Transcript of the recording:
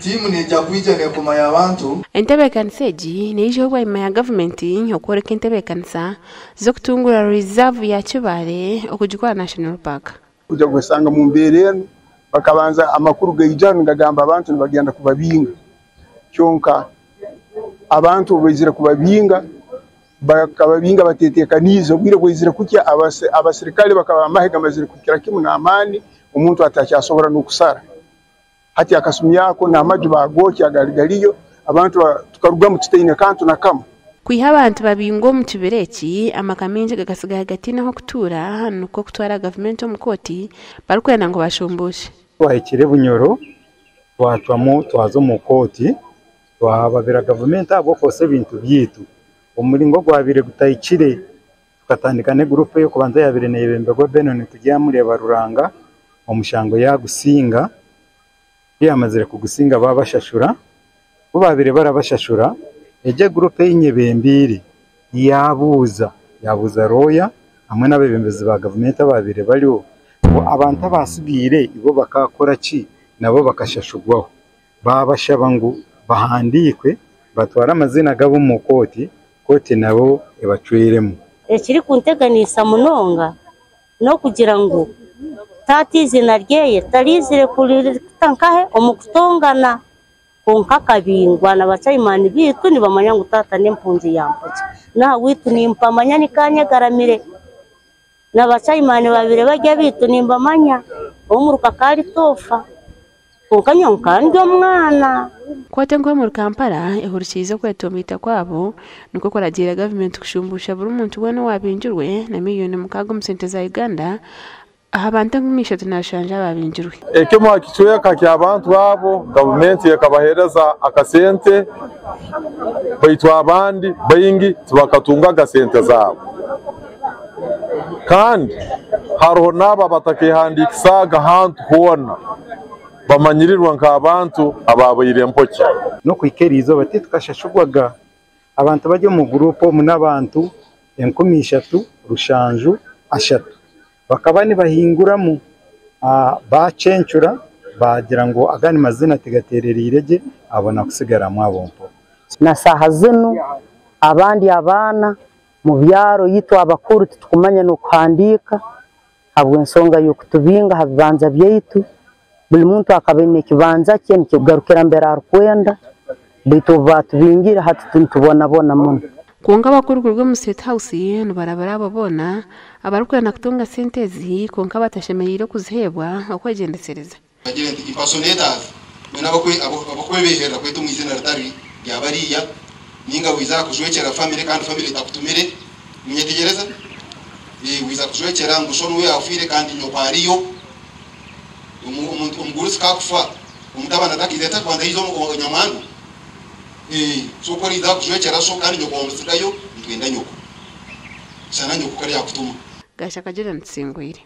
timu nijja kwijana kumaya abantu entebekanisa egi niyo bwa imaya government okworeka entebekanisa zo kutungura reserve ya Kibale okujikwa national park kujya gusanga mu mbereno bakabanza amakuru gayijana ngagamba abantu bagenda kubabinga cyonka abantu bezira kubabinga bakababinga batetekanizo bwire kwizira kutya abasirikali bakaba amahega mazira kukira kimu na amani umuntu atacyasobora no kusara hati akasumi yako na amaju bagoki agaligaliyo abantu tukaruga mu kiteine kantu na kama kwiha abantu babingo mu kibereki amakaminje gagasiga hagati naho kutura nuko kutwara government omukoti barikwenda ngo bashumbushe twahekire bunyoro twatwamo twazo mu koti twababira government abo kose bintu byitu umuringo gwabire gutayikire tukatandika ne groupe yo kubanza yabire nebembego Benon tugiye muri baruranga omushango yagusinga yamazire kugusinga babashashura bo babire barabashashura eje groupe y'inyebembiri yabuza roya hamwe n'abebembezi ba government babire bariho abantu abasugire ibo bakakora ki nabo bakashashugwaho babashaba ngo bahandikwe batwara amazina gabo mu koti nabo ebacwiremo ekiri kunteganisa munonga no kugira ngo tatizina ryeye tarizire kuri tankahe omukutongana konka kabingwa na bacayimani bitu ni bamanya ngo tata nempunzi yampuze na witu nimpamanya nikanya garamire na bacayimani babire bajya bitu nimbamanya omuruka kari tofa kokanyonka ndio mwana kwate ngo mu Kampala ehurikize kwetomita kwabo nuko koragira government kushumbusha buri muntu bwana wabinjurwe na miliyoni mukago musente za Uganda ahabanta ngumisha tunashanja babinjurwe ekemo akichweka kya abantu babo government yakabahereza akasente baitwa abandi bayingi tubakatunga agasente zabo kandi hariho naba batakihandikisaga hantu hona bamanyirirwa nk'abantu ababayire mpoki no kwikerizo bati tukashashugwaga abantu bajye mu grupo mu nabantu 13 rushanju ashatu bakabani bahinguramo bacencura bagira ngo agani mazina tigaterera irege abona kusigara mwabompo na saha zino abandi abana mu byaro yitwa abakuru tukumanya no kwandika habwe nsonga yo kutubinga habanza byeyitu buli muntu akabene kibanza cye nikigarukira mbere arkwenda bitu batubingira hati tubona muno kunga bakuru rwo mu State House no barabara babona abarukwenda kutunga sentezi konka batashemeyire kuzihebwa okwegendesereza bagira nti impersonators mena abakwe behera kwetu mu izina ritari ryabariya ninga wiza kujwekera family kandi family itakutumire munyetegereza wiza kujwekera ngushonu we afire kandi nyopariyo umuntu umgurusi kakufa umutabana takizeta kwanda hizo nyamwandu so kuri za kujwekera so kandi nyoko omusikayo ngenda nyoko sana nyoko kari yakutuma gasha kagera nsingwire